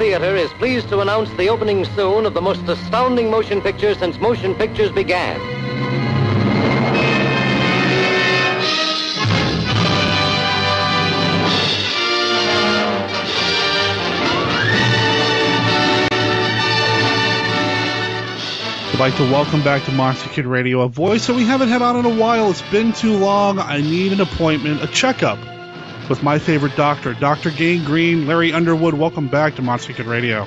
Theater is pleased to announce the opening soon of the most astounding motion picture since motion pictures began. I'd like to welcome back to Monster Kid Radio, a voice that we haven't had on in a while. It's been too long. I need an appointment, a checkup with my favorite doctor, Dr. Gangrene, Larry Underwood. Welcome back to Monster Kid Radio.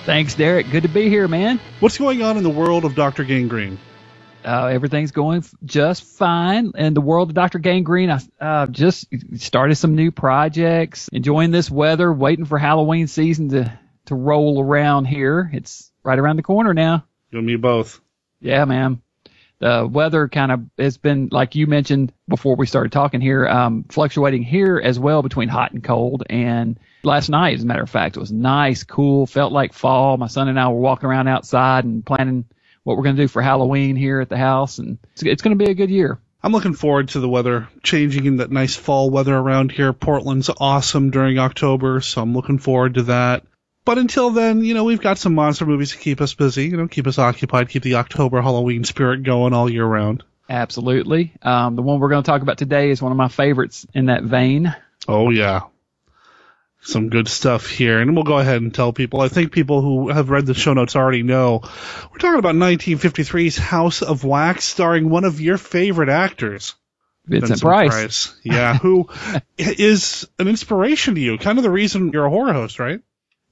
Thanks, Derek. Good to be here, man. What's going on in the world of Dr. Gangrene? Everything's going just fine in the world of Dr. Gangrene. I just started some new projects, enjoying this weather, waiting for Halloween season to roll around here. It's right around the corner now. You and me both. Yeah, man. The weather kind of has been, like you mentioned before we started talking here, fluctuating here as well between hot and cold. And last night, as a matter of fact, it was nice, cool, felt like fall. My son and I were walking around outside and planning what we're going to do for Halloween here at the house. And it's going to be a good year. I'm looking forward to the weather changing in that nice fall weather around here. Portland's awesome during October, so I'm looking forward to that. But until then, we've got some monster movies to keep us busy, keep us occupied, keep the October Halloween spirit going all year round. Absolutely. The one we're going to talk about today is one of my favorites in that vein. Oh, yeah. Some good stuff here. And we'll go ahead and tell people. I think people who have read the show notes already know. We're talking about 1953's House of Wax, starring one of your favorite actors. Vincent Price. Yeah, who is an inspiration to you. Kind of the reason you're a horror host, right?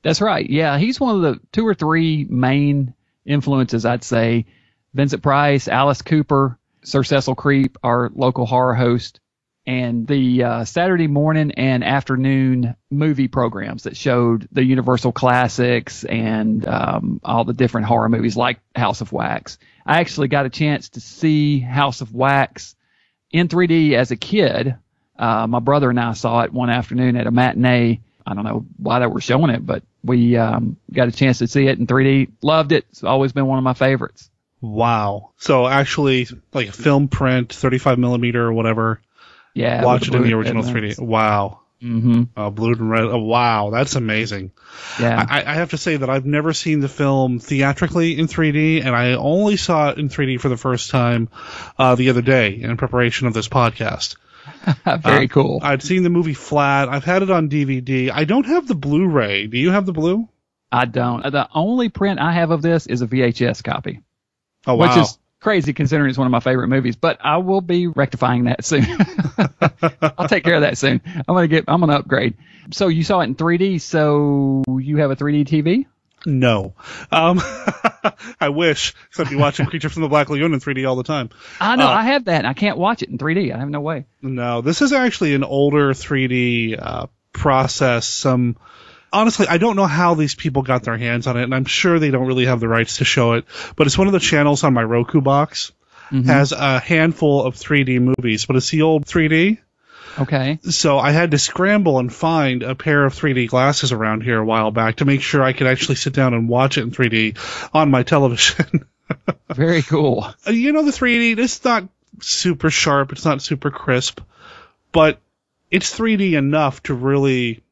That's right. Yeah, he's one of the 2 or 3 main influences, I'd say. Vincent Price, Alice Cooper, Sir Cecil Creep, our local horror host, and the Saturday morning and afternoon movie programs that showed the Universal classics and all the different horror movies like House of Wax. I actually got a chance to see House of Wax in 3D as a kid. My brother and I saw it one afternoon at a matinee. I don't know why they were showing it, but we got a chance to see it in 3D. Loved it. It's always been one of my favorites. Wow. So actually, like a film print, 35 millimeter or whatever. Yeah. Watch it in the original 3D. Wow. Mm-hmm. Blue and red. Oh, wow. That's amazing. Yeah. I have to say that I've never seen the film theatrically in 3D, and I only saw it in 3D for the first time the other day in preparation of this podcast. Very cool. I'd seen the movie flat. I've had it on DVD. I don't have the Blu-ray. Do you have the Blue? I don't. The only print I have of this is a VHS copy. Oh, wow. Which is crazy considering it's one of my favorite movies, but I will be rectifying that soon. I'll take care of that soon. I'm going to upgrade. So you saw it in 3D, so you have a 3D TV? No. I wish, because I'd be watching Creature from the Black Lagoon in 3D all the time. I know, I have that, and I can't watch it in 3D. I have no way. No, this is actually an older 3D process. Honestly, I don't know how these people got their hands on it, and I'm sure they don't really have the rights to show it, but it's one of the channels on my Roku box. Mm-hmm. Has a handful of 3D movies, but it's the old 3D. Okay. So I had to scramble and find a pair of 3D glasses around here a while back to make sure I could actually sit down and watch it in 3D on my television. Very cool. The 3D, it's not super sharp, it's not super crisp, but it's 3D enough to really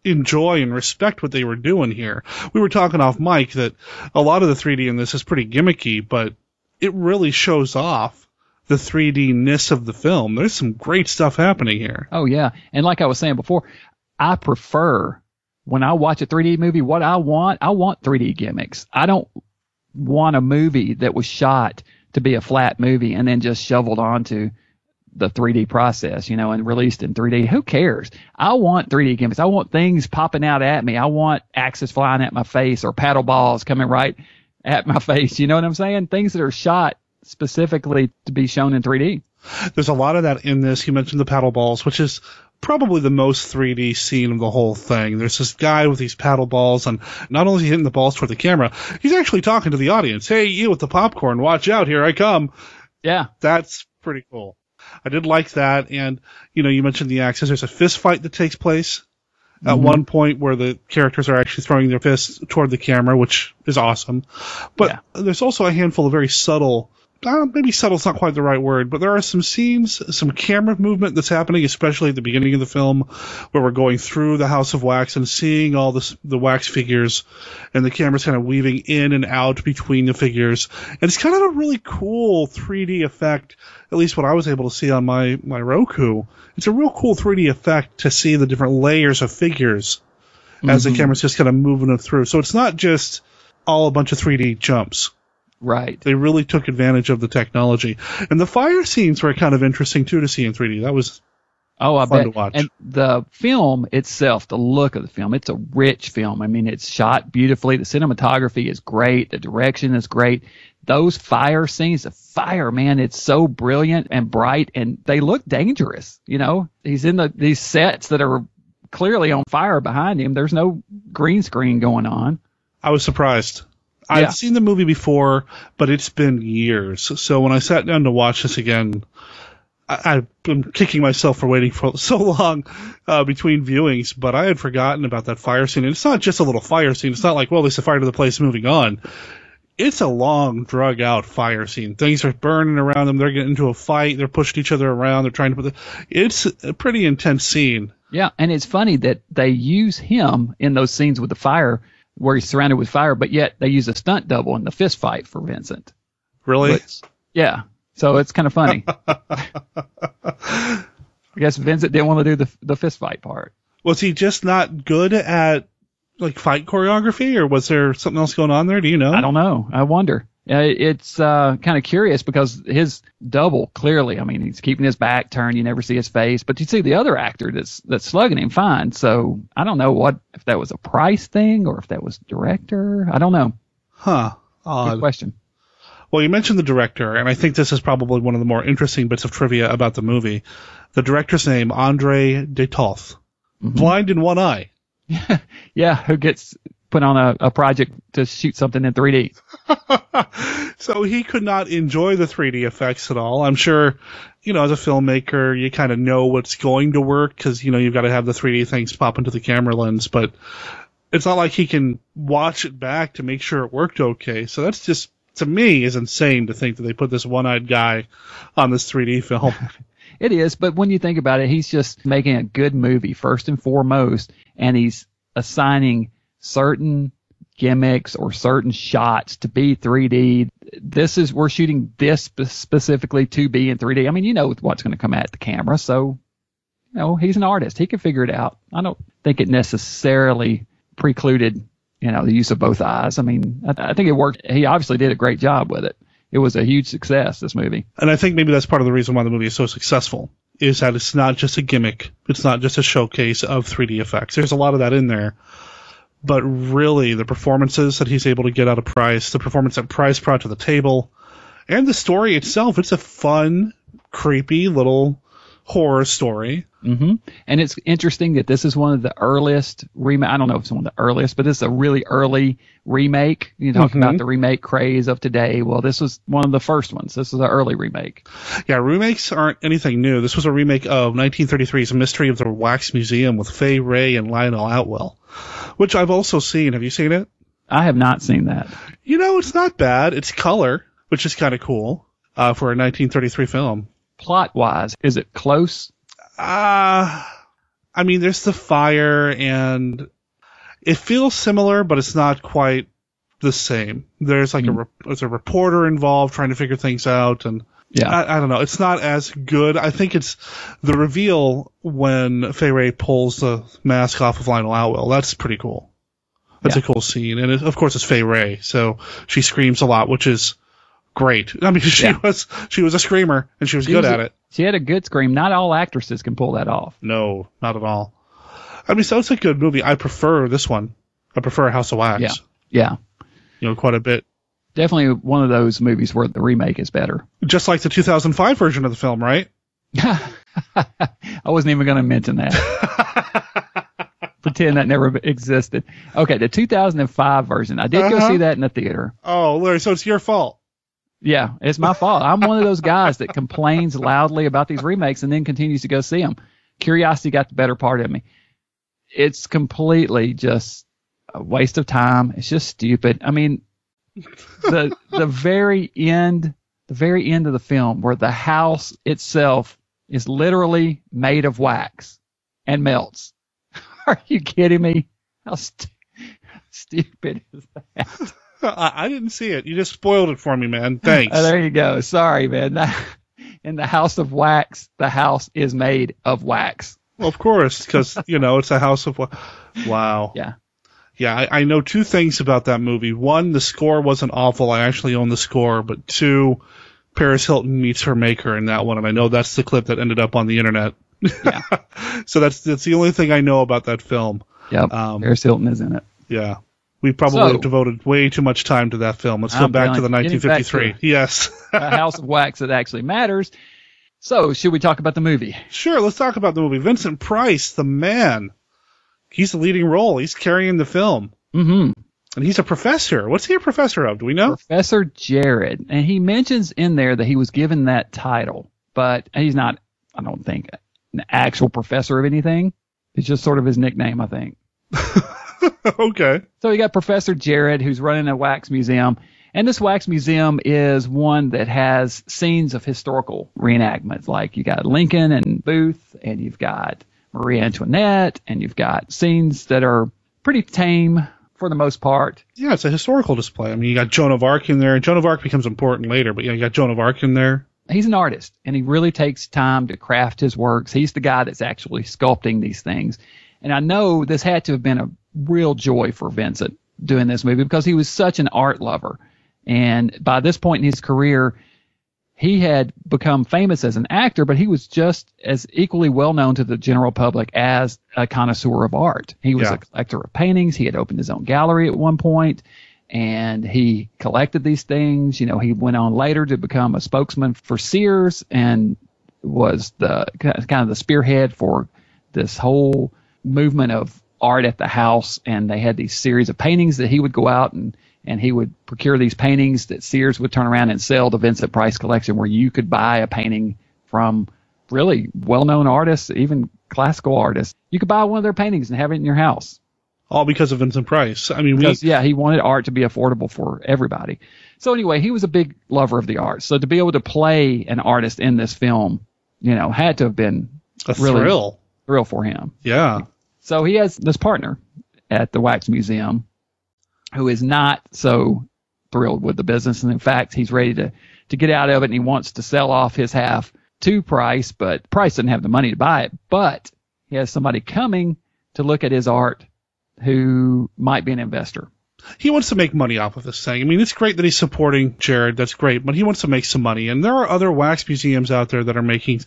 enjoy and respect what they were doing here. We were talking off mic that a lot of the 3D in this is pretty gimmicky, but it really shows off the 3D-ness of the film. There's some great stuff happening here. Oh, yeah. And like I was saying before, I prefer, when I watch a 3D movie, what I want 3D gimmicks. I don't want a movie that was shot to be a flat movie and then just shoveled onto the 3D process, and released in 3D. Who cares? I want 3D gimmicks. I want things popping out at me. I want axes flying at my face or paddle balls coming right at my face. You know what I'm saying? Things that are shot specifically to be shown in 3D. There's a lot of that in this. You mentioned the paddle balls, which is probably the most 3D scene of the whole thing. There's this guy with these paddle balls, and not only is he hitting the balls toward the camera, he's actually talking to the audience. Hey, you with the popcorn, watch out, here I come. Yeah. That's pretty cool. I did like that, and, you mentioned the axes. There's a fist fight that takes place at one point where the characters are actually throwing their fists toward the camera, which is awesome. But there's also a handful of very subtle maybe subtle's not quite the right word, but there are some scenes, some camera movement that's happening, especially at the beginning of the film, where we're going through the House of Wax and seeing all the wax figures, and the camera's kind of weaving in and out between the figures. And it's kind of a really cool 3D effect, at least what I was able to see on my Roku. It's a real cool 3D effect to see the different layers of figures as the camera's just kind of moving them through. So it's not just all a bunch of 3D jumps. Right. They really took advantage of the technology. And the fire scenes were kind of interesting, too, to see in 3D. That was fun to watch. And the film itself, the look of the film, it's a rich film. I mean, it's shot beautifully. The cinematography is great. The direction is great. Those fire scenes, the fire, man, it's so brilliant and bright, and they look dangerous. You know, he's in these sets that are clearly on fire behind him. There's no green screen going on. I was surprised. I've seen the movie before, but it's been years. So when I sat down to watch this again, I've been kicking myself for waiting for so long between viewings, but I had forgotten about that fire scene. And it's not just a little fire scene. It's not like, well, there's a fire to the place, moving on. It's a long, drug-out fire scene. Things are burning around them. They're getting into a fight. They're pushing each other around. They're trying to It's a pretty intense scene. Yeah, and it's funny that they use him in those scenes with the fire, where he's surrounded with fire, but yet they use a stunt double in the fist fight for Vincent. Really? Yeah. So it's kind of funny. I guess Vincent didn't want to do the fist fight part. Was he just not good at like fight choreography, or was there something else going on there? Do you know? I don't know. I wonder. It's kind of curious because his double, clearly, I mean, he's keeping his back turned. You never see his face, but you see the other actor that's slugging him fine. So I don't know if that was a Price thing or if that was director. I don't know. Huh. Odd. Good question. Well, you mentioned the director, and I think this is probably one of the more interesting bits of trivia about the movie. The director's name, Andre de Toth. Blind in one eye. Yeah, who gets put on a project to shoot something in 3D. So he could not enjoy the 3D effects at all. I'm sure, as a filmmaker, you kind of know what's going to work because, you've got to have the 3D things pop into the camera lens, but it's not like he can watch it back to make sure it worked okay. So that's just, to me, is insane to think that they put this one-eyed guy on this 3D film. It is, but when you think about it, he's just making a good movie first and foremost, and he's assigning certain gimmicks or certain shots to be 3D. We're shooting this specifically to be in 3D. I mean, you know what's going to come at the camera, so he's an artist. He can figure it out. I don't think it necessarily precluded the use of both eyes. I mean, I think it worked. He obviously did a great job with it. It was a huge success, this movie. And I think maybe that's part of the reason why the movie is so successful, is that it's not just a gimmick. It's not just a showcase of 3D effects. There's a lot of that in there. But really, the performances that he's able to get out of Price, the performance that Price brought to the table, and the story itself, it's a fun, creepy little horror story. Mm-hmm. And it's interesting that this is one of the earliest remake. I don't know if it's one of the earliest, but it's a really early remake. You talk about the remake craze of today. Well, this was one of the first ones. This is an early remake. Yeah, remakes aren't anything new. This was a remake of 1933's Mystery of the Wax Museum with Fay Wray and Lionel Atwill, which I've also seen. Have you seen it? I have not seen that. It's not bad. It's color, which is kind of cool for a 1933 film. Plot-wise, is it close? I mean, there's the fire, and it feels similar, but it's not quite the same. There's like there's a reporter involved trying to figure things out, and I don't know. It's not as good. I think it's the reveal when Fay Wray pulls the mask off of Lionel Atwill. That's pretty cool. That's a cool scene, and of course it's Fay Wray, so she screams a lot, which is great. I mean, she was a screamer, and she was good at it. She had a good scream. Not all actresses can pull that off. No, not at all. I mean, so it's a good movie. I prefer this one. I prefer House of Wax. Yeah. Quite a bit. Definitely one of those movies where the remake is better. Just like the 2005 version of the film, right? I wasn't even going to mention that. Pretend that never existed. Okay, the 2005 version. I did go see that in the theater. Oh, Larry, so it's your fault. Yeah, it's my fault. I'm one of those guys that complains loudly about these remakes and then continues to go see them. Curiosity got the better part of me. It's completely just a waste of time. It's just stupid. I mean, the very end, the very end of the film where the house itself is literally made of wax and melts. Are you kidding me? How stupid is that? I didn't see it. You just spoiled it for me, man. Thanks. There you go. Sorry, man. In the house of wax, the house is made of wax. Well, of course, because, it's a house of wax. Wow. Yeah. Yeah, I know two things about that movie. One, the score wasn't awful. I actually own the score. But two, Paris Hilton meets her maker in that one, and I know that's the clip that ended up on the internet. Yeah. So that's the only thing I know about that film. Yep. Paris Hilton is in it. Yeah. We probably have devoted way too much time to that film. Let's go back to the 1953. Yes. A house of wax that actually matters. So, should we talk about the movie? Sure, let's talk about the movie. Vincent Price, the man. He's the leading role. He's carrying the film. Mm-hmm. And he's a professor. What's he a professor of? Do we know? Professor Jared. And he mentions in there that he was given that title, but he's not, I don't think, an actual professor of anything. It's just sort of his nickname, I think. Okay. So you got Professor Jared, who's running a wax museum. And this wax museum is one that has scenes of historical reenactments. Like you got Lincoln and Booth, and you've got Marie Antoinette, and you've got scenes that are pretty tame for the most part. Yeah, it's a historical display. I mean, you got Joan of Arc in there. Joan of Arc becomes important later, but you got Joan of Arc in there. He's an artist, and he really takes time to craft his works. He's the guy that's actually sculpting these things. And I know this had to have been a real joy for Vincent doing this movie because he was such an art lover. And by this point in his career, he had become famous as an actor, but he was just as equally well known to the general public as a connoisseur of art. He was a collector of paintings. He had opened his own gallery at one point, and he collected these things. You know, he went on later to become a spokesman for Sears and was the kind of the spearhead for this whole movement of art at the house. And they had these series of paintings that he would go out and he would procure these paintings that Sears would turn around and sell the Vincent Price collection, where you could buy a painting from really well-known artists, even classical artists. You could buy one of their paintings and have it in your house. All because of Vincent Price. I mean, he wanted art to be affordable for everybody. So anyway, he was a big lover of the arts. So to be able to play an artist in this film, you know, had to have been a thrill for him. Yeah. So he has this partner at the Wax Museum who is not so thrilled with the business. And in fact, he's ready to get out of it, and he wants to sell off his half to Price, but Price doesn't have the money to buy it. But he has somebody coming to look at his art who might be an investor. He wants to make money off of this thing. I mean, it's great that he's supporting Jared. That's great. But he wants to make some money. And there are other wax museums out there that are making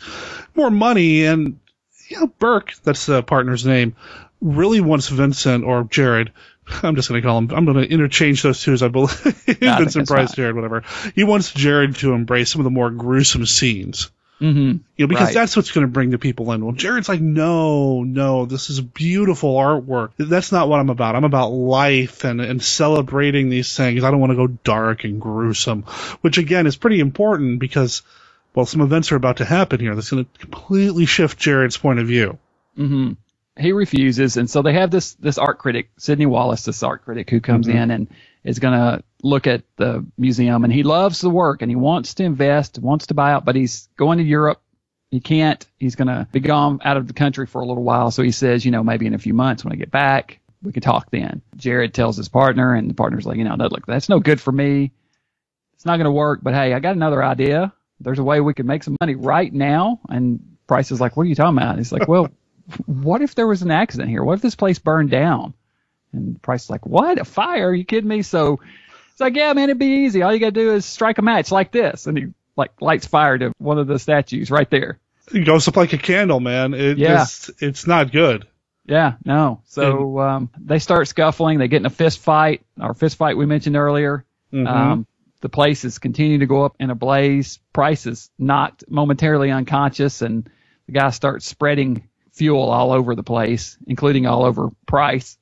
more money. And, you know, Burke, that's the partner's name, really wants Vincent or Jared. I'm just going to call him. I'm going to interchange those two as I believe. Vincent Price, right. Jared, whatever. He wants Jared to embrace some of the more gruesome scenes. Mm-hmm. You know, because that's what's going to bring the people in. Well, Jared's like, no, this is beautiful artwork. That's not what I'm about. I'm about life and celebrating these things. I don't want to go dark and gruesome, which again is pretty important because, well, some events are about to happen here that's going to completely shift Jared's point of view. Mm-hmm. He refuses, and so they have this art critic, Sidney Wallace, this art critic who comes in and is going to look at the museum, and he loves the work, and he wants to invest, wants to buy out, but he's going to Europe. He can't. He's going to be gone out of the country for a little while, so he says, you know, maybe in a few months when I get back, we can talk then. Jared tells his partner, and the partner's like, you know, look, that's no good for me. It's not going to work, but hey, I got another idea. There's a way we can make some money right now. And Price is like, what are you talking about? He's like, well, what if there was an accident here? What if this place burned down? And Price is like, what? A fire? Are you kidding me? So it's like, yeah, man, it'd be easy. All you got to do is strike a match like this. And he like lights fire to one of the statues right there. It goes up like a candle, man. It's not good. Yeah, no. So they start scuffling. They get in a fist fight, we mentioned earlier. Mm-hmm. The place is continuing to go up in a blaze. Price is knocked momentarily unconscious, and the guy starts spreading fuel all over the place, including all over Price.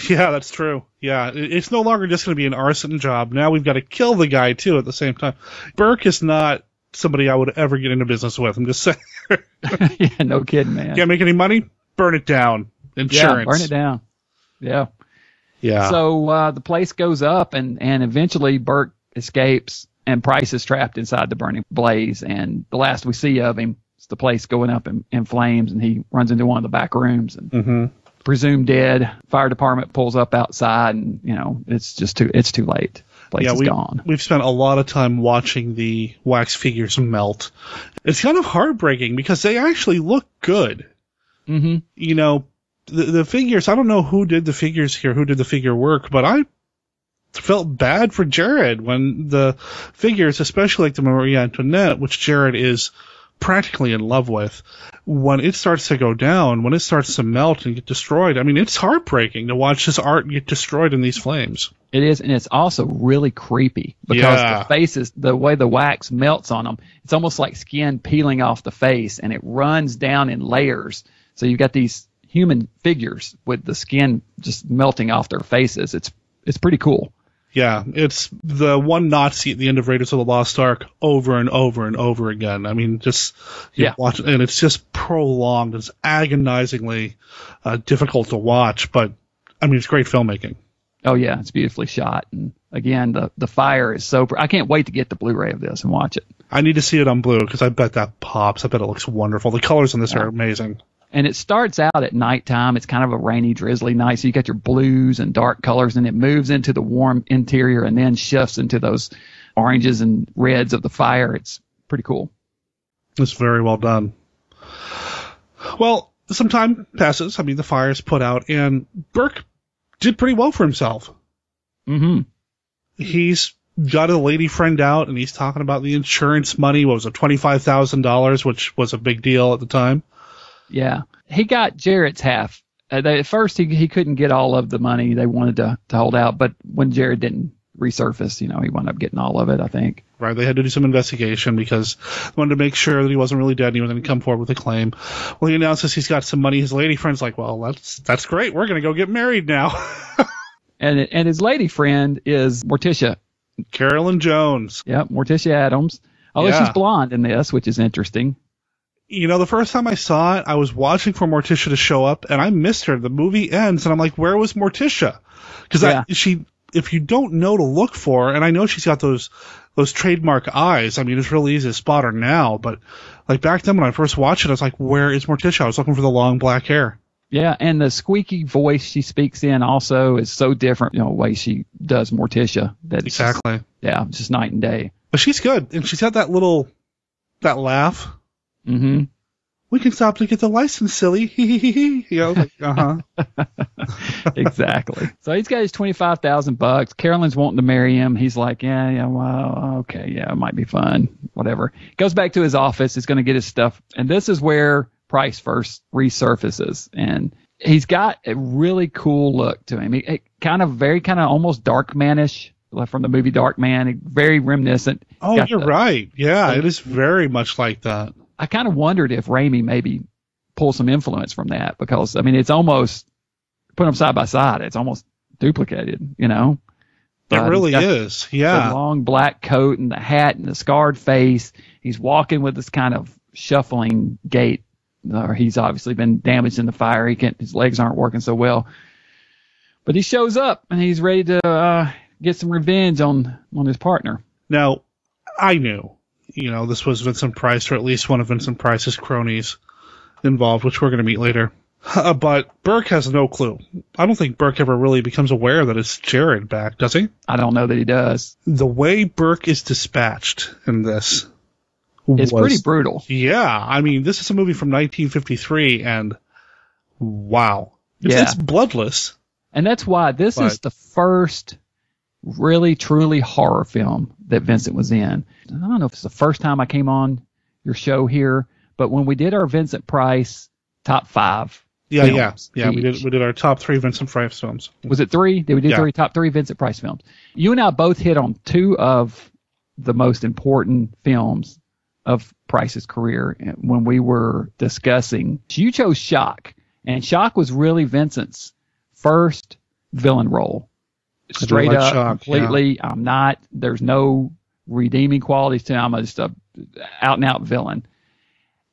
Yeah, that's true. Yeah, it's no longer just going to be an arson job. Now we've got to kill the guy, too, at the same time. Burke is not somebody I would ever get into business with. I'm just saying. Yeah, no kidding, man. Can't make any money? Burn it down. Insurance. Yeah, burn it down. Yeah. Yeah. So the place goes up, and eventually Burke escapes. And Price is trapped inside the burning blaze, and the last we see of him is the place going up in flames, and he runs into one of the back rooms and presumed dead. Fire department pulls up outside, and it's too late. Place is gone. We've spent a lot of time watching the wax figures melt. It's kind of heartbreaking because they actually look good. The figures, I don't know who did the figures here, who did the figure work, but I felt bad for Jared when the figures, especially like the Marie Antoinette, which Jared is practically in love with, when it starts to go down, when it starts to melt and get destroyed, I mean, it's heartbreaking to watch this art get destroyed in these flames. It is, and it's also really creepy because the faces, the way the wax melts on them, it's almost like skin peeling off the face, and it runs down in layers. So you've got these human figures with the skin just melting off their faces. It's pretty cool. Yeah, it's the one Nazi at the end of Raiders of the Lost Ark over and over and over again. I mean, just watch, and it's just prolonged. It's agonizingly difficult to watch, but I mean, it's great filmmaking. Oh yeah, it's beautifully shot, and again, the fire is so. I can't wait to get the Blu-ray of this and watch it. I need to see it on blue because I bet that pops. I bet it looks wonderful. The colors on this are amazing. And it starts out at nighttime. It's kind of a rainy, drizzly night, so you got your blues and dark colors, and it moves into the warm interior and then shifts into those oranges and reds of the fire. It's pretty cool. It's very well done. Well, some time passes. I mean, the fire's put out, and Burke did pretty well for himself. He's got a lady friend out, and he's talking about the insurance money. What was it, $25,000, which was a big deal at the time. Yeah, he got Jared's half. At first, he couldn't get all of the money they wanted to hold out, but when Jared didn't resurface, he wound up getting all of it, I think. Right, they had to do some investigation because they wanted to make sure that he wasn't really dead and he was going to come forward with a claim. Well, he announces he's got some money. His lady friend's like, well, that's great. We're going to go get married now. and his lady friend is Morticia. Carolyn Jones. Yep, Morticia Adams. Although she's blonde in this, which is interesting. The first time I saw it, I was watching for Morticia to show up, and I missed her. The movie ends, and I'm like, where was Morticia? Because if you don't know to look for her, and I know she's got those trademark eyes. I mean, it's really easy to spot her now, but like back then when I first watched it, I was like, where is Morticia? I was looking for the long black hair. Yeah, and the squeaky voice she speaks in also is so different, the way she does Morticia. Exactly. It's just night and day. But she's good, and she's got that laugh. We can stop to get the license, silly. Exactly. So he's got his $25,000. Carolyn's wanting to marry him. He's like, well, okay, it might be fun. Whatever. Goes back to his office. He's going to get his stuff. And this is where Price first resurfaces. And he's got a really cool look to him. Very almost Darkman-ish, from the movie Darkman. Very reminiscent. Oh, you're right. Yeah, it is very much like that. I kind of wondered if Raimi maybe pulled some influence from that because, I mean, it's almost, put them side by side, it's almost duplicated, It really is, yeah. The long black coat and the hat and the scarred face. He's walking with this kind of shuffling gait. He's obviously been damaged in the fire. His legs aren't working so well. But he shows up and he's ready to get some revenge on his partner. Now, I knew. This was Vincent Price, or at least one of Vincent Price's cronies involved, which we're going to meet later. But Burke has no clue. I don't think Burke ever really becomes aware that it's Jared back, does he? I don't know that he does. The way Burke is dispatched in this is pretty brutal. Yeah. I mean, this is a movie from 1953, and wow. It's bloodless. And that's why this is the first really, truly horror film that Vincent was in. I don't know if it's the first time I came on your show here, but when we did our Vincent Price top 5 films, we did our top 3 Vincent Price films. Was it 3? Did we do top 3 Vincent Price films? You and I both hit on 2 of the most important films of Price's career when we were discussing. You chose Shock, and Shock was really Vincent's first villain role. Straight up, Shock, completely. Yeah. There's no redeeming qualities to him. I'm just a out and out villain.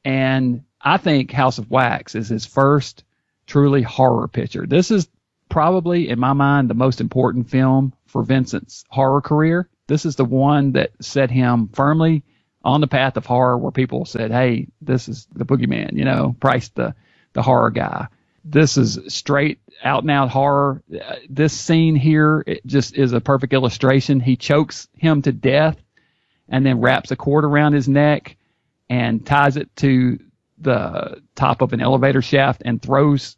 And I think House of Wax is his first truly horror picture. This is probably, in my mind, the most important film for Vincent's horror career. This is the one that set him firmly on the path of horror, where people said, hey, this is the boogeyman, Price, the horror guy. This is straight out and out horror. This scene here, it just is a perfect illustration. He chokes him to death and then wraps a cord around his neck and ties it to the top of an elevator shaft and throws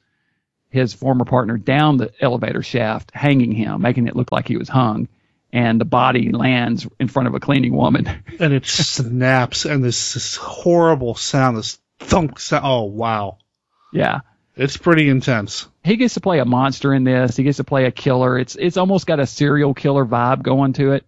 his former partner down the elevator shaft, hanging him, making it look like he was hung. And the body lands in front of a cleaning woman. And it snaps, and this horrible sound, this thunk sound. Oh, wow. Yeah. It's pretty intense. He gets to play a monster in this. He gets to play a killer. It's almost got a serial killer vibe going to it.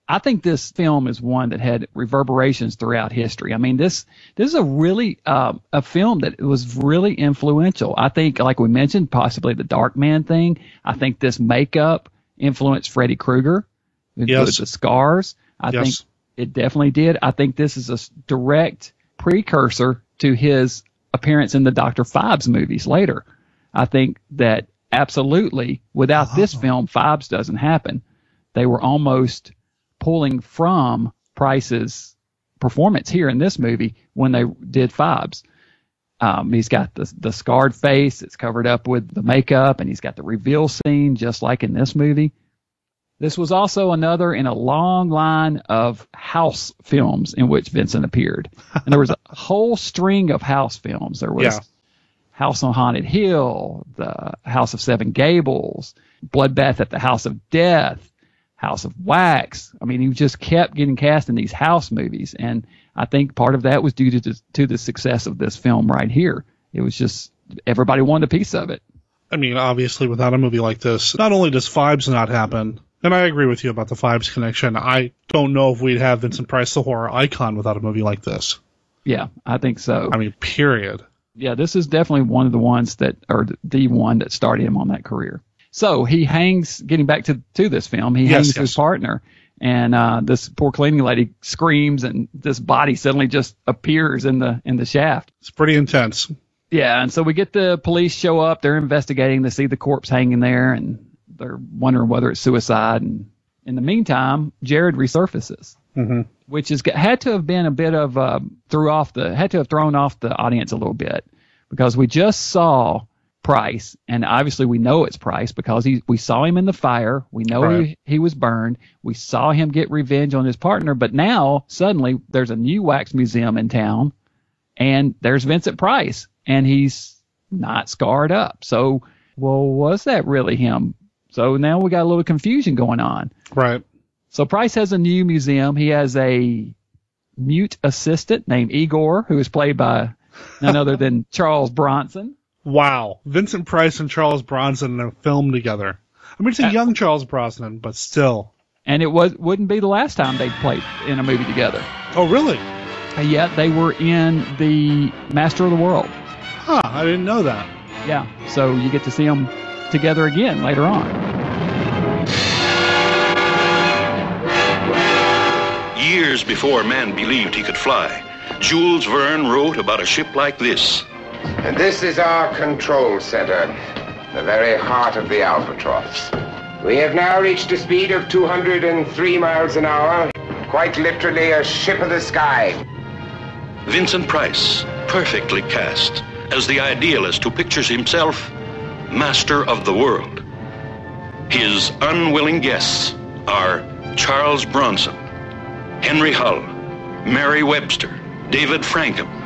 I think this film is one that had reverberations throughout history. I mean, this is a really a film that was really influential. I think, like we mentioned, possibly the Dark Man thing. I think this makeup influenced Freddy Krueger. Yes. The scars. I think it definitely did. I think this is a direct precursor to his appearance in the Dr. Phibes movies later. I think that absolutely, without this film, Phibes doesn't happen. They were almost pulling from Price's performance here in this movie when they did Phibes. He's got the scarred face. It's covered up with the makeup, and he's got the reveal scene just like in this movie. This was also another in a long line of house films in which Vincent appeared. And there was a whole string of house films. There was House on Haunted Hill, The House of Seven Gables, Bloodbath at the House of Death, House of Wax. I mean, he just kept getting cast in these house movies. And I think part of that was due to the success of this film right here. It was just everybody wanted a piece of it. I mean, obviously, without a movie like this, not only does Phibes not happen, and I agree with you about the Phibes connection. I don't know if we'd have Vincent Price, the horror icon, without a movie like this. Yeah, I think so. I mean, period. Yeah, this is definitely one of the ones that, or the one that started him on that career. So he hangs, getting back to this film, he hangs his partner, and this poor cleaning lady screams, and this body suddenly just appears in the shaft. It's pretty intense. Yeah, and so we get the police show up. They're investigating. They see the corpse hanging there, and they're wondering whether it's suicide. And in the meantime, Jared resurfaces, which had to have been a bit of had to have thrown off the audience a little bit, because we just saw Price, and obviously we know it's Price because we saw him in the fire. We know he was burned. We saw him get revenge on his partner, but now suddenly there's a new wax museum in town, and there's Vincent Price, and he's not scarred up. So, well, was that really him? So now we got a little confusion going on. Right. So Price has a new museum. He has a mute assistant named Igor, who is played by none other than Charles Bronson. Wow. Vincent Price and Charles Bronson in a film together. I mean, it's a young Charles Brosnan, but still. And it wouldn't be the last time they'd played in a movie together. Oh, really? Yeah, they were in the Master of the World. Huh, I didn't know that. Yeah, so you get to see them together again later on. Years before man believed he could fly, Jules Verne wrote about a ship like this. And this is our control center, the very heart of the Albatross. We have now reached a speed of 203 miles an hour, quite literally a ship of the sky. Vincent Price, perfectly cast as the idealist who pictures himself master of the world. His unwilling guests are Charles Bronson, Henry Hull, Mary Webster, David Frankham.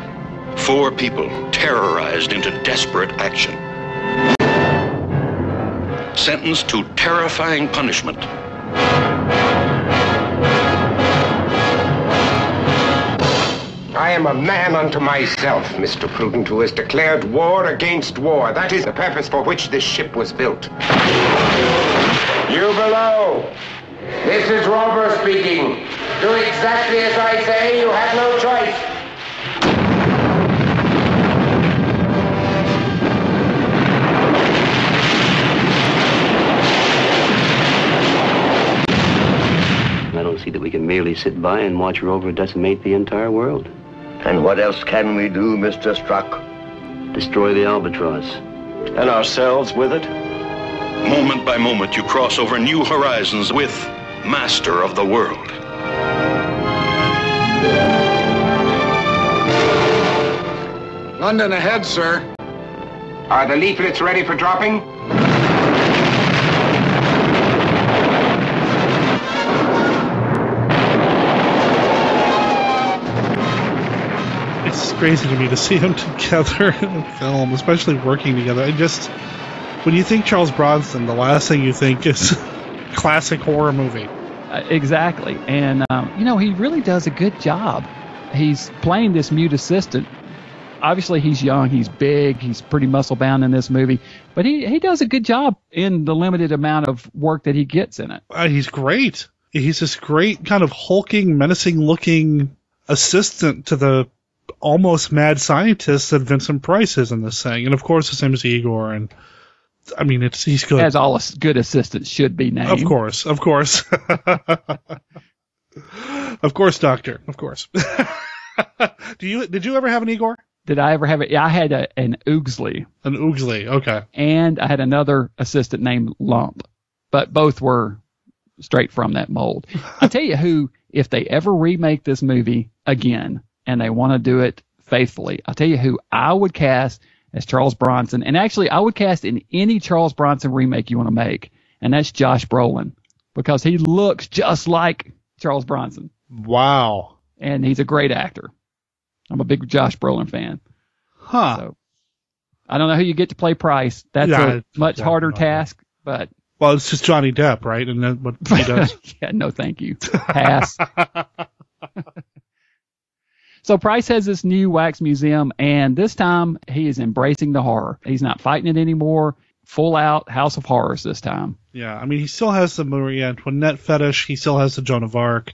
4 people terrorized into desperate action. Sentenced to terrifying punishment. I am a man unto myself, Mr. Prudent, who has declared war against war. That is the purpose for which this ship was built. You below, this is Robber speaking. Do exactly as I say. You have no choice. I don't see that we can merely sit by and watch Rover decimate the entire world. And what else can we do, Mr. Struck? Destroy the Albatross. And ourselves with it? Moment by moment, you cross over new horizons with master of the world. London ahead, sir. Are the leaflets ready for dropping? It's crazy to me to see them together in a film, especially working together. When you think Charles Bronson, the last thing you think is classic horror movie. Exactly. And, he really does a good job. He's playing this mute assistant. Obviously, he's young, he's big, he's pretty muscle-bound in this movie. But he does a good job in the limited amount of work that he gets in it. He's great. He's this great kind of hulking, menacing-looking assistant to the almost mad scientist that Vincent Price is in this thing. And, of course, his name is Igor, and he's good. As all good assistants should be named. Of course. Of course, Doctor. Of course. Did you ever have an Igor? Did I ever have it? Yeah, I had an Oogsley. An Oogsley, okay. And I had another assistant named Lump. But both were straight from that mold. I'll tell you who, if they ever remake this movie again, and they want to do it faithfully, I'll tell you who I would cast as Charles Bronson. And actually, I would cast in any Charles Bronson remake you want to make. And that's Josh Brolin. Because he looks just like Charles Bronson. Wow. And he's a great actor. I'm a big Josh Brolin fan. Huh. So, I don't know who you get to play Price. That's a much harder task, but... Well, it's just Johnny Depp, right? And then what he does. Yeah, no thank you. Pass. So Price has this new wax museum, and this time he is embracing the horror. He's not fighting it anymore. Full out House of Horrors this time. Yeah, he still has the Marie Antoinette fetish. He still has the Joan of Arc.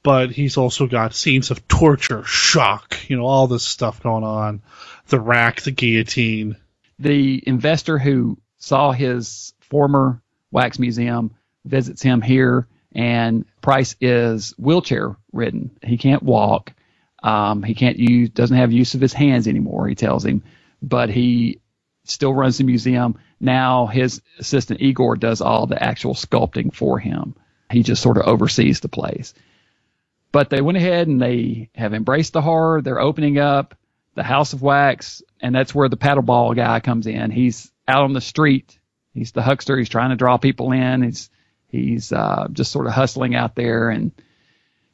But he's also got scenes of torture, shock, all this stuff going on. The rack, the guillotine. The investor who saw his former wax museum visits him here, and Price is wheelchair ridden. He can't walk. He doesn't have use of his hands anymore, he tells him. But he still runs the museum. Now his assistant Igor does all the actual sculpting for him. He just sort of oversees the place. But they went ahead and they have embraced the horror. They're opening up the House of Wax, and that's where the paddleball guy comes in. He's out on the street. He's the huckster. He's trying to draw people in. He's just sort of hustling out there. And,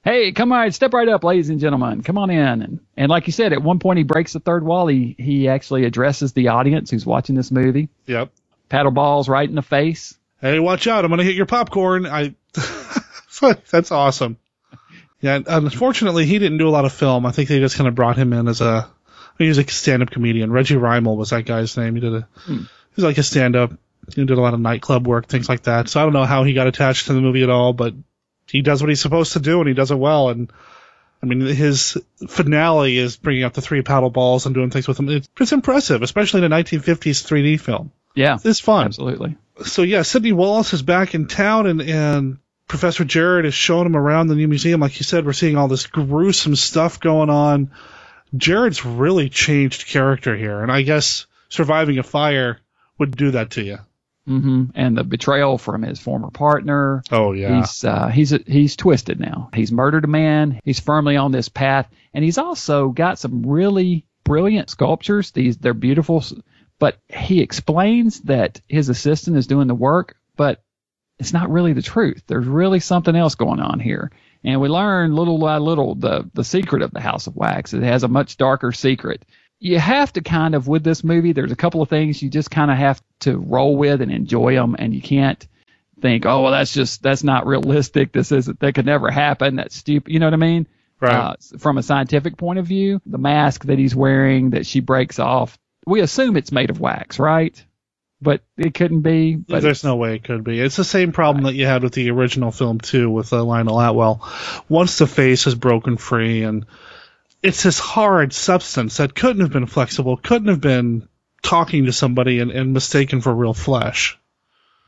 hey, come on, step right up, ladies and gentlemen. Come on in. And like you said, at one point he breaks the third wall. He actually addresses the audience who's watching this movie. Yep. Paddleballs right in the face. Hey, watch out. I'm going to hit your popcorn. That's awesome. Yeah, unfortunately, he didn't do a lot of film. I think they just kind of brought him in as he was a stand-up comedian. Reggie Riemel was that guy's name. He was like a stand-up. He did a lot of nightclub work, things like that. So I don't know how he got attached to the movie at all, but he does what he's supposed to do, and he does it well. And his finale is bringing up the three paddle balls and doing things with them. It's impressive, especially in a 1950s 3D film. Yeah, it's fun. Absolutely. So yeah, Sidney Wallace is back in town, and Professor Jared is showing him around the new museum. Like you said, we're seeing all this gruesome stuff going on. Jared's really changed character here, and I guess surviving a fire would do that to you. Mm-hmm. And the betrayal from his former partner. Oh yeah, he's twisted now. He's murdered a man. He's firmly on this path, and he's also got some really brilliant sculptures. They're beautiful, but he explains that his assistant is doing the work, but it's not really the truth. There's really something else going on here. And we learn little by little the secret of the House of Wax. It has a much darker secret. You have to kind of, with this movie, there's a couple of things you just kind of have to roll with and enjoy them. And you can't think, oh, well, that's not realistic. That could never happen. That's stupid. You know what I mean? Right. From a scientific point of view, the mask that he's wearing that she breaks off, we assume it's made of wax, right? But it couldn't be. But there's no way it could be. It's the same problem that you had with the original film, too, with Lionel Atwell. Once the face is broken free, and it's this hard substance that couldn't have been flexible, couldn't have been talking to somebody and mistaken for real flesh.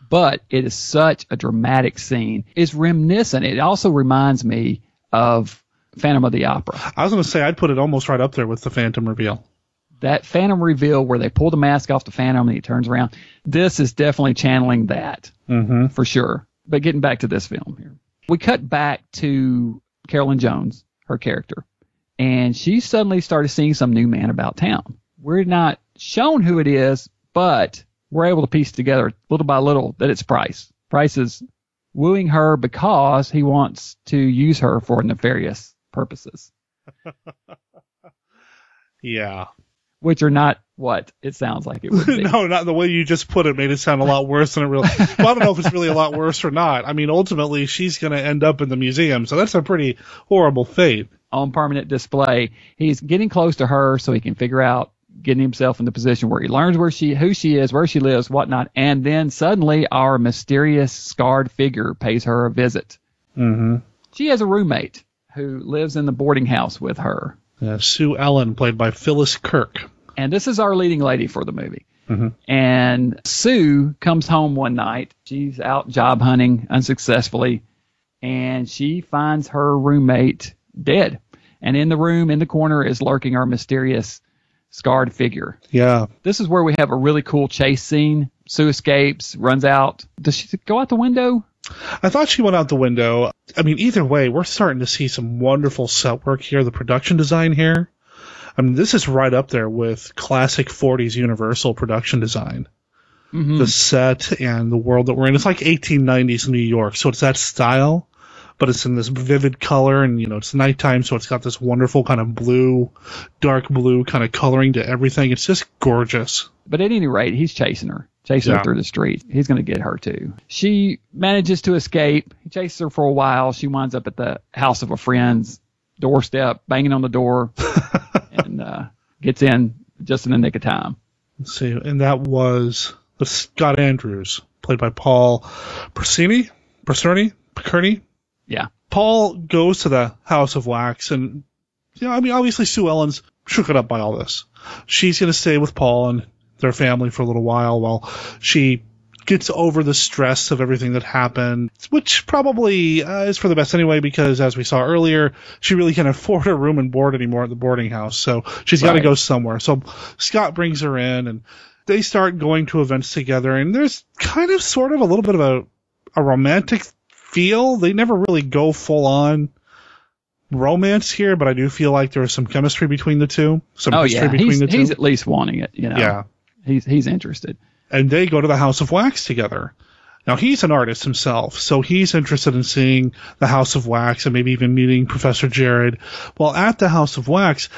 But it is such a dramatic scene. It's reminiscent. It also reminds me of Phantom of the Opera. I was going to say, I'd put it almost right up there with the Phantom reveal. That Phantom reveal where they pull the mask off the Phantom and he turns around, this is definitely channeling that, for sure. But getting back to this film here. We cut back to Carolyn Jones, her character, and she suddenly started seeing some new man about town. We're not shown who it is, but we're able to piece together little by little that it's Price. Price is wooing her because he wants to use her for nefarious purposes. Yeah. Which are not what it sounds like it would be. No, not the way you just put it made it sound a lot worse than it really. Well, I don't know if it's really a lot worse or not. I mean, ultimately, she's going to end up in the museum, so that's a pretty horrible fate. On permanent display, he's getting close to her so he can figure out getting himself in the position where he learns who she is, where she lives, whatnot, and then suddenly our mysterious scarred figure pays her a visit. Mm-hmm. She has a roommate who lives in the boarding house with her. Sue Ellen, played by Phyllis Kirk. And this is our leading lady for the movie. Mm-hmm. And Sue comes home one night. She's out job hunting unsuccessfully, and she finds her roommate dead. And in the room, in the corner, is lurking our mysterious scarred figure. Yeah. This is where we have a really cool chase scene. Sue escapes, runs out. Does she go out the window? I thought she went out the window. I mean, either way, we're starting to see some wonderful set work here. The production design here. I mean, this is right up there with classic 40s Universal production design. Mm-hmm. The set and the world that we're in. It's like 1890s New York, so it's that style, but it's in this vivid color, and, you know, it's nighttime, so it's got this wonderful kind of blue, dark blue kind of coloring to everything. It's just gorgeous. But at any rate, he's chasing her through the street. He's going to get her, too. She manages to escape. He chases her for a while. She winds up at the house of a friend's doorstep, banging on the door, and gets in just in the nick of time. Let's see. And that was Scott Andrews, played by Paul Picerni? Yeah. Paul goes to the House of Wax, and, you know, I mean, obviously Sue Ellen's shook it up by all this. She's going to stay with Paul and their family for a little while she gets over the stress of everything that happened, which probably is for the best anyway, because as we saw earlier, she really can't afford a room and board anymore at the boarding house, so she's got to go somewhere. So Scott brings her in, and they start going to events together, and there's kind of sort of a little bit of a romantic feel. They never really go full on romance here, but I do feel like there's some chemistry between the two. He's at least wanting it, you know. Yeah. He's interested. And they go to the House of Wax together. Now, he's an artist himself, so he's interested in seeing the House of Wax and maybe even meeting Professor Jared. Well, at the House of Wax,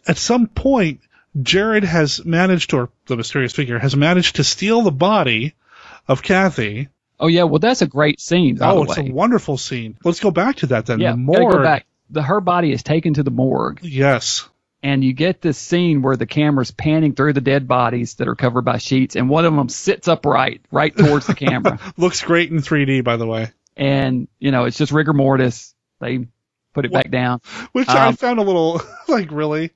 at some point, Jared has managed, or the mysterious figure, has managed to steal the body of Kathy. Oh, yeah, well, that's a great scene, by the way. It's a wonderful scene. Let's go back to that then. Yeah, the morgue. Go back. Her body is taken to the morgue. Yes. And you get this scene where the camera's panning through the dead bodies that are covered by sheets, and one of them sits upright, right towards the camera. Looks great in 3D, by the way. And, you know, it's just rigor mortis. They put it back down. Which I found a little, like, really?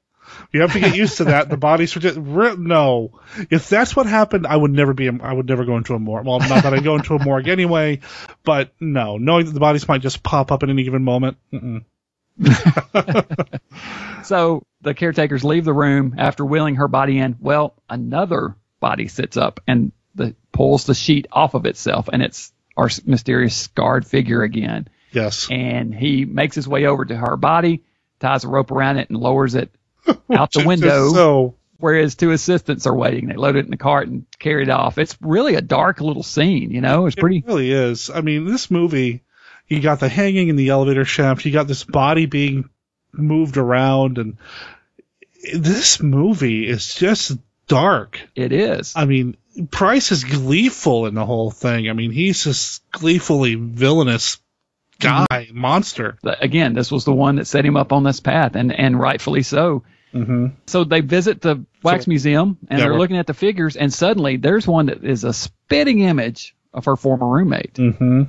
You have to get used to that. The bodies are just, no. If that's what happened, I would never go into a morgue. Well, not that I go into a morgue anyway, but no. Knowing that the bodies might just pop up at any given moment. Mm-mm. So the caretakers leave the room after wheeling her body in. Well, another body sits up and pulls the sheet off of itself, and it's our mysterious scarred figure again. Yes. And he makes his way over to her body, ties a rope around it, and lowers it out the window. Where his two assistants are waiting. They load it in the cart and carry it off. It's really a dark little scene, you know? It really is. I mean, this movie, you got the hanging in the elevator shaft, you got this body being moved around, and this movie is just dark. It is. I mean, Price is gleeful in the whole thing. I mean, he's this gleefully villainous guy, monster. Again, this was the one that set him up on this path, and rightfully so. Mm-hmm. So they visit the wax museum, and they're looking at the figures, and suddenly there's one that is a spitting image of her former roommate. Mm-hmm.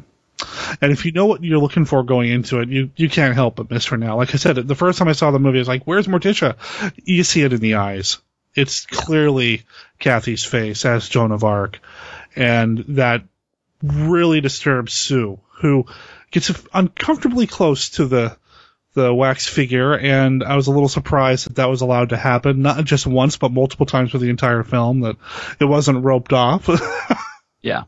And if you know what you're looking for going into it, you can't help but miss her now. Like I said, the first time I saw the movie, I was like, where's Morticia? You see it in the eyes. It's clearly Kathy's face as Joan of Arc. And that really disturbs Sue, who gets uncomfortably close to the wax figure, and I was a little surprised that was allowed to happen, not just once, but multiple times for the entire film, that it wasn't roped off. Yeah.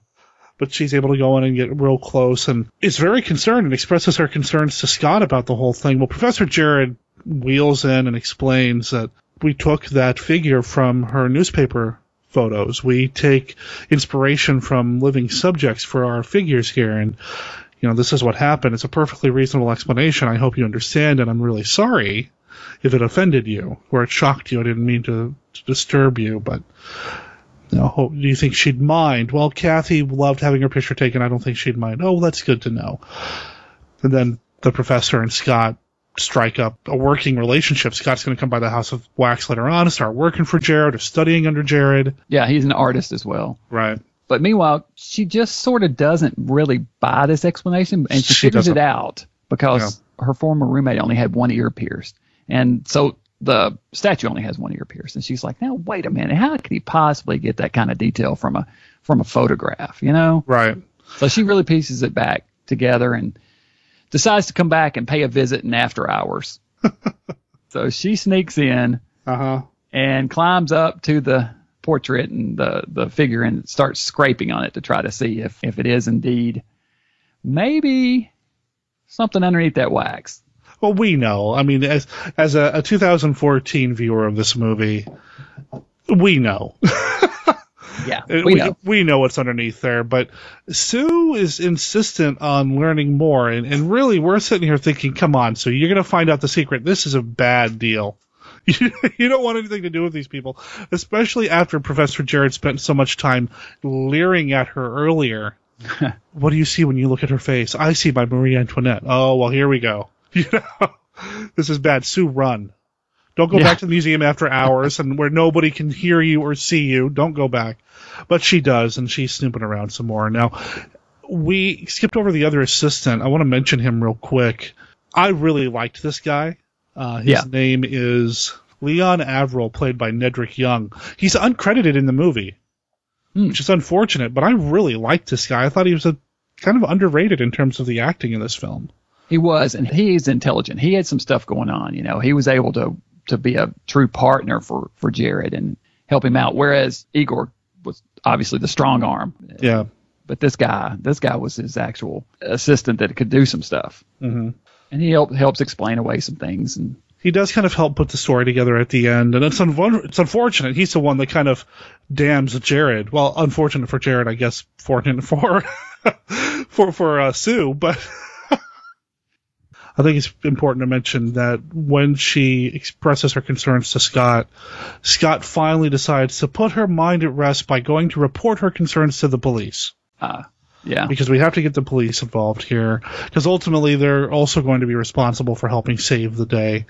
but she's able to go in and get real close and is very concerned and expresses her concerns to Scott about the whole thing. Well, Professor Jared wheels in and explains that we took that figure from her newspaper photos. We take inspiration from living subjects for our figures here, and this is what happened. It's a perfectly reasonable explanation. I hope you understand, and I'm really sorry if it offended you or it shocked you. I didn't mean to disturb you, but do you think she'd mind? Well, Kathy loved having her picture taken. I don't think she'd mind. Oh, that's good to know. And then the professor and Scott strike up a working relationship. Scott's going to come by the House of Wax later on and start working for Jared or studying under Jared. Yeah, he's an artist as well. Right. But meanwhile, she just sort of doesn't really buy this explanation, and she figures it out because her former roommate only had one ear pierced. And so the statue only has one ear pierced. And she's like, now, wait a minute. How could he possibly get that kind of detail from a photograph, Right. So she really pieces it back together and decides to come back and pay a visit in after hours. So she sneaks in and climbs up to the portrait and the figure and starts scraping on it to try to see if it is indeed maybe something underneath that wax. Well, we know. I mean, as a 2014 viewer of this movie, we know. Yeah, we know what's underneath there, but Sue is insistent on learning more, and really we're sitting here thinking, come on, Sue, you're going to find out the secret. This is a bad deal. You don't want anything to do with these people, especially after Professor Jared spent so much time leering at her earlier. What do you see when you look at her face? I see my Marie Antoinette. Oh, well, here we go. This is bad. Sue, run. Don't go back to the museum after hours and where nobody can hear you or see you. Don't go back. But she does, and she's snooping around some more. Now, we skipped over the other assistant. I want to mention him real quick. I really liked this guy. His name is Leon Averill, played by Nedrick Young. He's uncredited in the movie, which is unfortunate, but I really liked this guy. I thought he was kind of underrated in terms of the acting in this film. He was, and he's intelligent. He had some stuff going on, He was able to be a true partner for Jared and help him out, whereas Igor was obviously the strong arm. Yeah. But this guy was his actual assistant that could do some stuff. Mm-hmm. And he helps explain away some things. And he does kind of help put the story together at the end, and it's unfortunate. He's the one that kind of damns Jared. Well, unfortunate for Jared, I guess, fortunate for Sue, but I think it's important to mention that when she expresses her concerns to Scott, Scott finally decides to put her mind at rest by going to report her concerns to the police. Yeah. Because we have to get the police involved here, because ultimately they're also going to be responsible for helping save the day.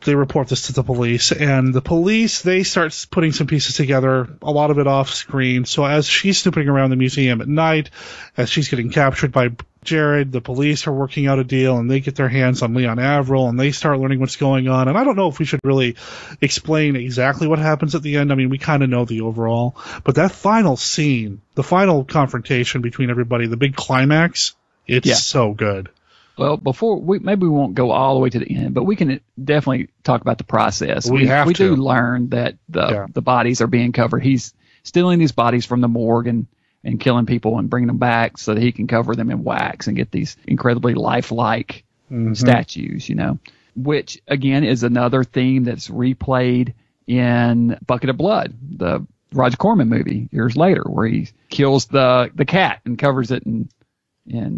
They report this to the police, and the police, they start putting some pieces together, a lot of it off screen. So as she's snooping around the museum at night, as she's getting captured by Jared, the police are working out a deal, and they get their hands on Leon Averill, and they start learning what's going on. And I don't know if we should really explain exactly what happens at the end. I mean, we kind of know the overall. But that final scene, the final confrontation between everybody, the big climax, it's so good. Well, maybe we won't go all the way to the end, but we can definitely talk about the process. We do learn that the bodies are being covered. He's stealing these bodies from the morgue and killing people and bringing them back so that he can cover them in wax and get these incredibly lifelike statues, which, again, is another theme that's replayed in Bucket of Blood, the Roger Corman movie years later, where he kills the cat and covers it and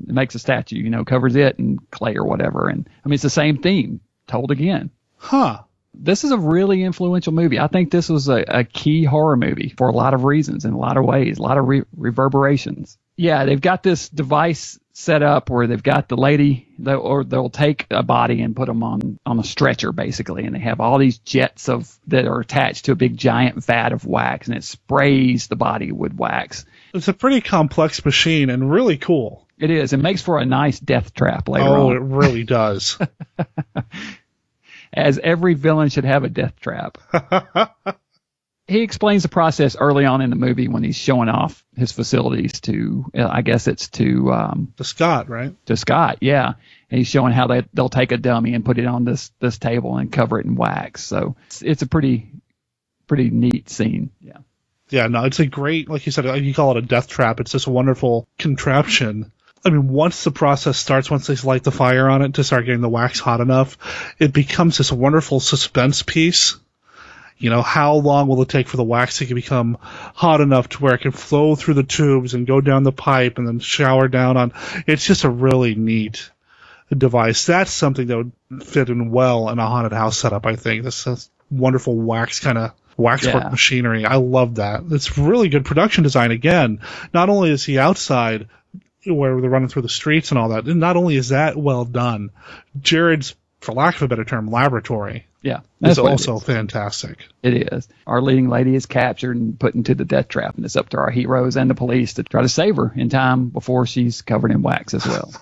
makes a statue, covers it in clay or whatever. And I mean, it's the same theme told again. Huh. This is a really influential movie. I think this was a key horror movie for a lot of reasons, in a lot of ways, a lot of reverberations. Yeah, they've got this device set up where they've got the lady, they'll take a body and put them on a stretcher, basically, and they have all these jets that are attached to a big giant vat of wax, and it sprays the body with wax. It's a pretty complex machine and really cool. It is. It makes for a nice death trap later on. Oh, it really does. As every villain should have a death trap. He explains the process early on in the movie when he's showing off his facilities to, I guess it's to Scott, right? To Scott, yeah. And he's showing how they'll take a dummy and put it on this table and cover it in wax. So it's a pretty neat scene. Yeah. Yeah, no, it's a great, like you said, you call it a death trap. It's just a wonderful contraption. I mean, once the process starts, once they light the fire on it to start getting the wax hot enough, it becomes this wonderful suspense piece. You know, how long will it take for the wax to become hot enough to where it can flow through the tubes and go down the pipe and then shower down on? It's just a really neat device. That's something that would fit in well in a haunted house setup, I think. This wonderful waxwork machinery. I love that. It's really good production design. Again, not only is he outside where they're running through the streets and all that, and not only is that well done, Jared's, for lack of a better term, laboratory is also fantastic. It is. Our leading lady is captured and put into the death trap, and it's up to our heroes and the police to try to save her in time before she's covered in wax as well.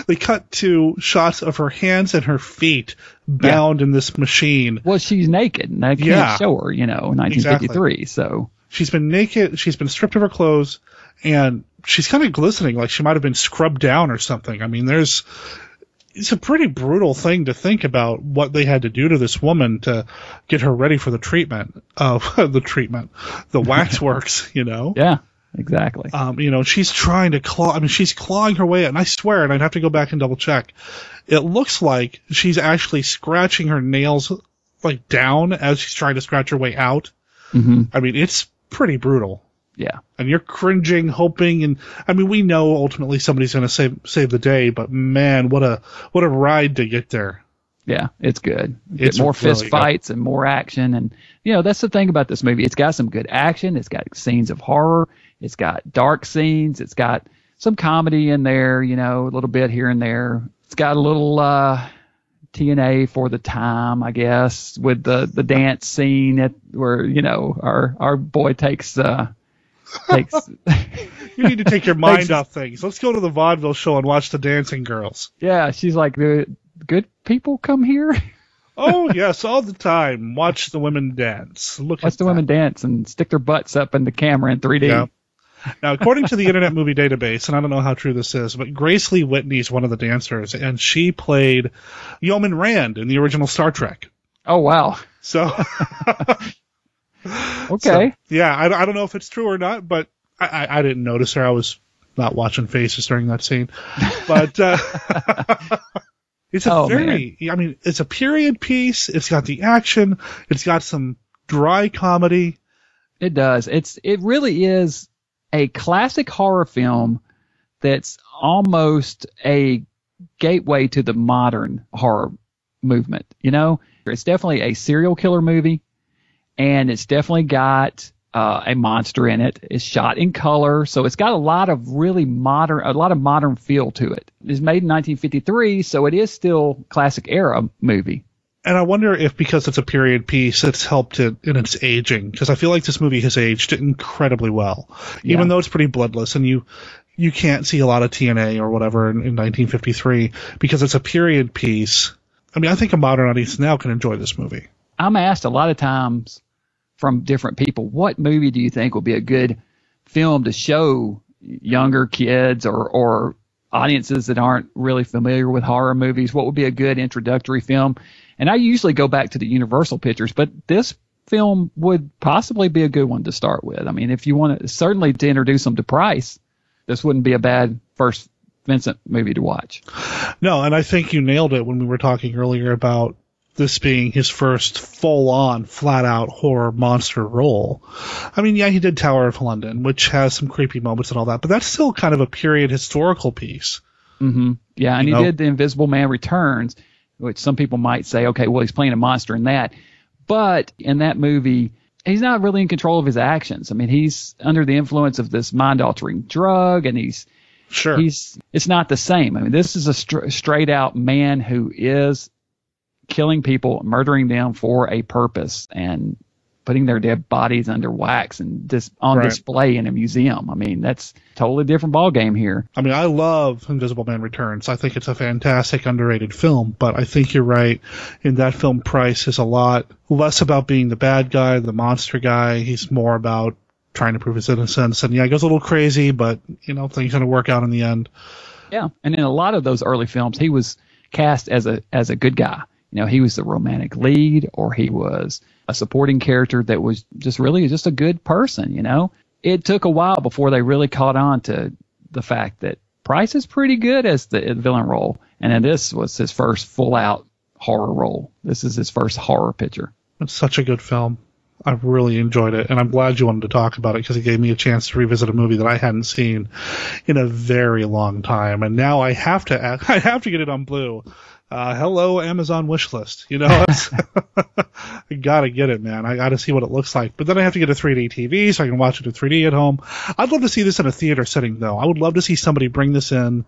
They cut to shots of her hands and her feet bound in this machine. Well, she's naked, and I can't show her, in 1953. Exactly. So she's been naked, she's been stripped of her clothes, and she's kind of glistening like she might have been scrubbed down or something. I mean, it's a pretty brutal thing to think about what they had to do to this woman to get her ready for the treatment. The waxworks, Yeah, exactly. She's trying to she's clawing her way out, and I swear, and I'd have to go back and double check, it looks like she's actually scratching her nails like down as she's trying to scratch her way out. Mm-hmm. I mean, it's pretty brutal. Yeah. And you're cringing, hoping, and I mean, we know ultimately somebody's going to save the day, but man, what a ride to get there. Yeah, it's good. Get more fist fights and more action, and that's the thing about this movie. It's got some good action. It's got scenes of horror. It's got dark scenes. It's got some comedy in there. A little bit here and there. It's got a little TNA for the time, I guess, with the dance scene where our boy takes. You need to take your mind off things. Let's go to the vaudeville show and watch the dancing girls. Yeah, she's like, good people come here? Oh, yes, all the time. Watch the women dance. Watch the women dance and stick their butts up in the camera in 3D. Yeah. Now, according to the Internet Movie Database, and I don't know how true this is, but Grace Lee Whitney is one of the dancers, and she played Yeoman Rand in the original Star Trek. Oh, wow. So... Okay. So, yeah, I don't know if it's true or not, but I didn't notice her. I was not watching faces during that scene. But it's it's a period piece. It's got the action. It's got some dry comedy. It does. It really is a classic horror film that's almost a gateway to the modern horror movement. It's definitely a serial killer movie. And it's definitely got a monster in it. It's shot in color, so it's got a lot of modern feel to it. It's made in 1953, so it is still classic era movie. And I wonder if because it's a period piece, it's helped it in its aging, because I feel like this movie has aged incredibly well, even though it's pretty bloodless, and you can't see a lot of TNA or whatever in 1953 because it's a period piece. I mean, I think a modern audience now can enjoy this movie. I'm asked a lot of times from different people, what movie do you think would be a good film to show younger kids or audiences that aren't really familiar with horror movies? What would be a good introductory film? And I usually go back to the Universal pictures, but this film would possibly be a good one to start with. I mean, if you want to, certainly to introduce them to Price, this wouldn't be a bad first Vincent movie to watch. No, and I think you nailed it when we were talking earlier about this being his first full-on, flat-out horror monster role. I mean, yeah, he did Tower of London, which has some creepy moments and all that, but that's still kind of a period historical piece. Mm-hmm. Yeah, and he did The Invisible Man Returns, which some people might say, okay, well, he's playing a monster in that. But in that movie, he's not really in control of his actions. I mean, he's under the influence of this mind-altering drug, and it's not the same. I mean, this is a straight-out man who is killing people, murdering them for a purpose, and putting their dead bodies under wax and on display in a museum. I mean, that's a totally different ballgame here. I mean, I love Invisible Man Returns. I think it's a fantastic, underrated film, but I think you're right. In that film, Price is a lot less about being the bad guy, the monster guy. He's more about trying to prove his innocence. And yeah, he goes a little crazy, but, things are going to work out in the end. Yeah, and in a lot of those early films, he was cast as a good guy. he was the romantic lead, or he was a supporting character that was just really just a good person, It took a while before they really caught on to the fact that Price is pretty good as the villain role, and then this was his first full-out horror role. This is his first horror picture. It's such a good film. I really enjoyed it, and I'm glad you wanted to talk about it because it gave me a chance to revisit a movie that I hadn't seen in a very long time, and now I have to get it on Blue. Hello, Amazon wishlist. I gotta get it, man. I gotta see what it looks like. But then I have to get a 3D TV so I can watch it in 3D at home. I'd love to see this in a theater setting, though. I would love to see somebody bring this in,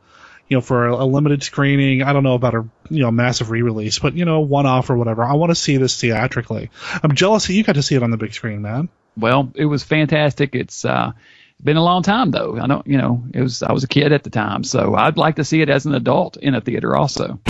for a limited screening. I don't know about a massive re-release, but one-off or whatever. I want to see this theatrically. I'm jealous that you got to see it on the big screen, man. Well, it was fantastic. It's been a long time though. I was a kid at the time, so I'd like to see it as an adult in a theater also.